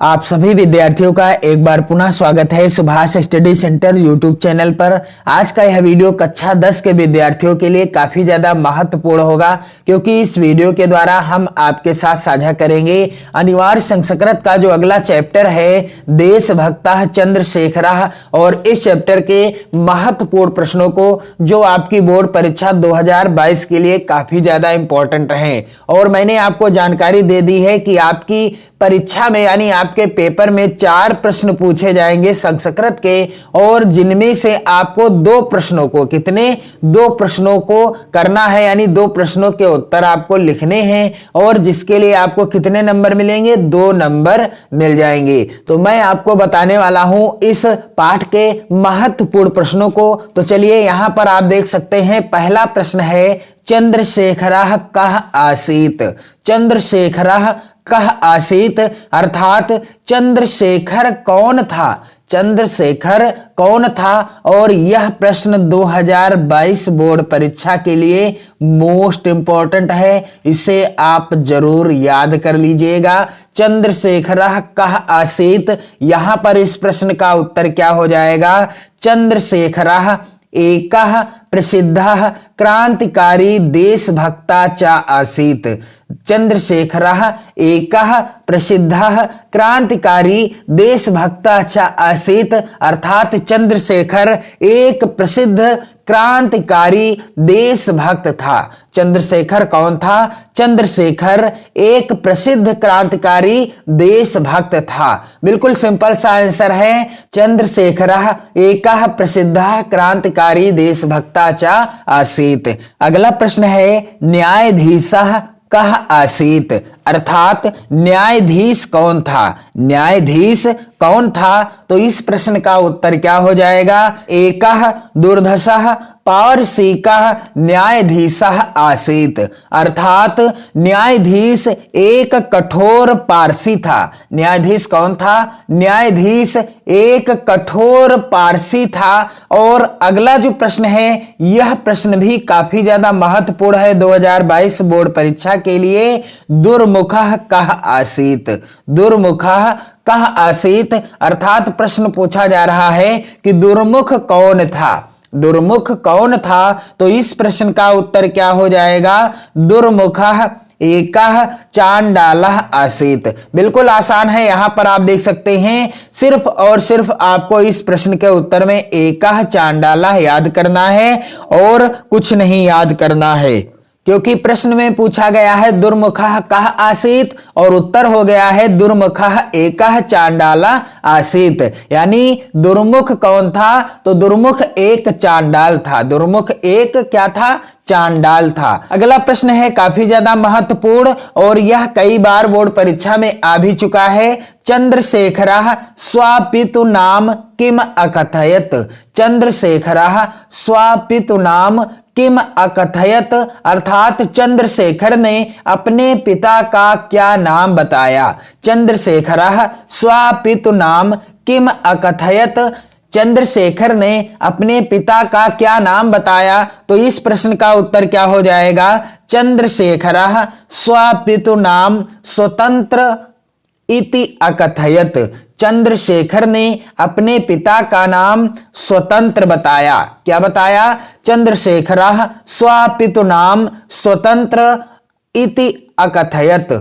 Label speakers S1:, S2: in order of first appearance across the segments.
S1: आप सभी विद्यार्थियों का एक बार पुनः स्वागत है Subhash study centre YouTube channel पर। आज का यह वीडियो कक्षा 10 के विद्यार्थियों के लिए काफी ज्यादा महत्वपूर्ण होगा, क्योंकि इस वीडियो के द्वारा हम आपके साथ साझा करेंगे अनिवार्य संस्कृत का जो अगला चैप्टर है देशभक्तः चंद्रशेखरः, और इस चैप्टर के महत्वपूर्ण प्रश्नों को जो आपकी बोर्ड परीक्षा 2022 के लिए काफी ज्यादा इंपॉर्टेंट है। और मैंने आपको जानकारी दे दी है कि आपकी परीक्षा में यानी आपके पेपर में 4 प्रश्न पूछे जाएंगे संस्कृत के, और जिनमें से आपको 2 प्रश्नों को दो प्रश्नों को करना है, यानी 2 प्रश्नों के उत्तर आपको लिखने हैं, और जिसके लिए आपको कितने नंबर मिलेंगे? 2 नंबर मिल जाएंगे। तो मैं आपको बताने वाला हूं इस पाठ के महत्वपूर्ण प्रश्नों को। तो चलिए यहां पर आप देख सकते हैं, पहला प्रश्न है चंद्रशेखरः कः आसीत्। चंद्रशेखरः कः आसीत् अर्थात चंद्रशेखर कौन था, चंद्रशेखर कौन था। और यह प्रश्न 2022 बोर्ड परीक्षा के लिए मोस्ट इंपॉर्टेंट है, इसे आप जरूर याद कर लीजिएगा। चंद्रशेखरः कः आसीत्, यहां पर इस प्रश्न का उत्तर क्या हो जाएगा? चंद्रशेखरः एकः प्रसिद्धः क्रांतिकारी देशभक्ता च आसीत्। चंद्रशेखरः एकः प्रसिद्धः क्रांतिकारी देशभक्ता च आसीत् अर्थात चंद्रशेखर एक प्रसिद्ध क्रांतिकारी देशभक्त था। चंद्रशेखर कौन था? चंद्रशेखर एक प्रसिद्ध क्रांतिकारी देशभक्त था। बिल्कुल सिंपल सा आंसर है, चंद्रशेखरः एकः प्रसिद्धः क्रांतिकारी देशभक्ता च आसीत्। अगला प्रश्न है न्यायाधीशः कः आसीत् अर्थात न्यायाधीश कौन था, न्यायाधीश कौन था। तो इस प्रश्न का उत्तर क्या हो जाएगा? एकः दुर्धर्षः पारसीकः न्यायाधीशः आसीत् अर्थात न्यायाधीश एक कठोर पारसी था। न्यायाधीश कौन था? न्यायाधीश एक कठोर पारसी था। और अगला जो प्रश्न है यह प्रश्न भी काफी ज्यादा महत्वपूर्ण है 2022 बोर्ड परीक्षा के लिए। दुर्मुखः कः आसीत्। दुर्मुखः कः आसीत् अर्थात प्रश्न पूछा जा रहा है कि दुर्मुख कौन था, दुर्मुख कौन था। तो इस प्रश्न का उत्तर क्या हो जाएगा? दुर्मुखः एकः चांडालः आसीत्। बिल्कुल आसान है, यहां पर आप देख सकते हैं, सिर्फ और सिर्फ आपको इस प्रश्न के उत्तर में एकः चांडालः याद करना है और कुछ नहीं याद करना है, क्योंकि प्रश्न में पूछा गया है दुर्मुखः कः आसीत् और उत्तर हो गया है दुर्मुखः एकः चांडालः आसीत्। यानी दुर्मुख कौन था? तो दुर्मुख एक चांडाल था। दुर्मुख एक क्या था? चांडाल था। अगला प्रश्न है काफी ज्यादा महत्वपूर्ण और यह कई बार बोर्ड परीक्षा में आ भी चुका है। चंद्रशेखरः स्वपितु नाम किम अकथयत्। चंद्रशेखरः स्वपितु नाम किम अकथयत् अर्थात चंद्रशेखर ने अपने पिता का क्या नाम बताया। चंद्रशेखरः स्वपितु नाम किम अकथयत्, चंद्रशेखर ने अपने पिता का क्या नाम बताया। तो इस प्रश्न का उत्तर क्या हो जाएगा? चंद्रशेखरः स्वपितु नाम स्वतंत्र इति अकथयत्। चंद्रशेखर ने अपने पिता का नाम स्वतंत्र बताया। क्या बताया? चंद्रशेखरः स्वपितु नाम स्वतंत्र इति अकथयत्।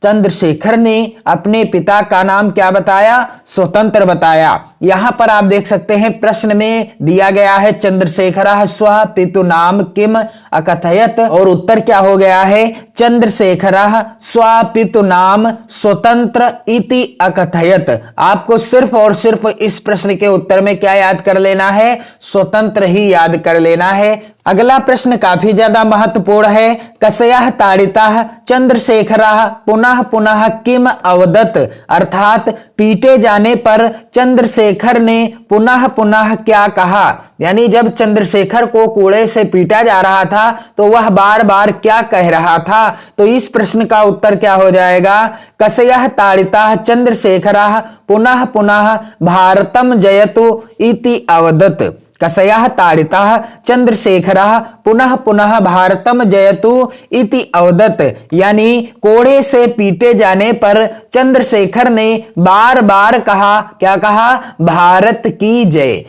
S1: चंद्रशेखर ने अपने पिता का नाम क्या बताया? स्वतंत्र बताया। यहां पर आप देख सकते हैं प्रश्न में दिया गया है चंद्रशेखरः स्वपितु नाम किम अकथयत् और उत्तर क्या हो गया है? चंद्रशेखरः स्वपितु नाम स्वतंत्र इति अकथयत्। आपको सिर्फ और सिर्फ इस प्रश्न के उत्तर में क्या याद कर लेना है? स्वतंत्र ही याद कर लेना है। अगला प्रश्न काफी ज्यादा महत्वपूर्ण है। कस्यः ताडितः चंद्रशेखरः पुनः पुनः किम अवदत् अर्थात पीटे जाने पर चंद्रशेखर ने पुनः पुनः क्या कहा। यानी जब चंद्रशेखर को कूड़े से पीटा जा रहा था तो वह बार बार क्या कह रहा था। तो इस प्रश्न का उत्तर क्या हो जाएगा? कस्यः ताडितः चंद्रशेखरः पुनः पुनः भारतम जयतु इति अवदत् कसयः ताडितः चंद्रशेखरः पुनः पुनः भारतम जयतु इति अवदत्, यानी कोड़े से पीटे जाने पर चंद्रशेखर ने बार बार कहा, क्या कहा, भारत की जय।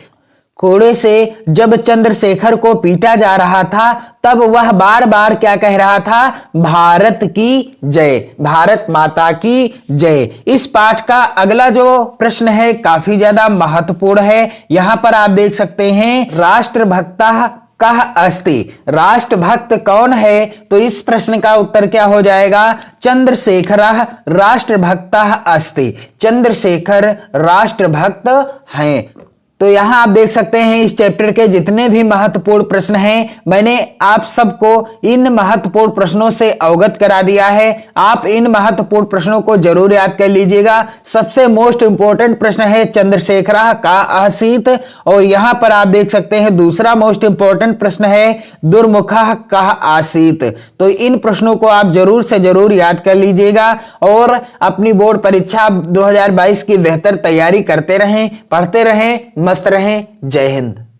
S1: कोड़े से जब चंद्रशेखर को पीटा जा रहा था तब वह बार बार क्या कह रहा था, भारत की जय, भारत माता की जय। इस पाठ का अगला जो प्रश्न है काफी ज्यादा महत्वपूर्ण है। यहां पर आप देख सकते हैं, राष्ट्रभक्तः कः अस्ति, राष्ट्रभक्त कौन है? तो इस प्रश्न का उत्तर क्या हो जाएगा, चंद्रशेखरः राष्ट्रभक्तः अस्ति, चंद्रशेखर राष्ट्रभक्त हैं। तो यहां आप देख सकते हैं इस चैप्टर के जितने भी महत्वपूर्ण प्रश्न हैं, मैंने आप सबको इन महत्वपूर्ण प्रश्नों से अवगत करा दिया है। आप इन महत्वपूर्ण प्रश्नों को जरूर याद कर लीजिएगा। सबसे मोस्ट इंपॉर्टेंट प्रश्न है चंद्रशेखरः का आसीत, और यहां पर आप देख सकते हैं दूसरा मोस्ट इंपॉर्टेंट प्रश्न है दुर्मुखः कः आसीत। तो इन प्रश्नों को आप जरूर से जरूर याद कर लीजिएगा और अपनी बोर्ड परीक्षा 2022 की बेहतर तैयारी करते रहें, पढ़ते रहें, मस्त रहें। जय हिंद।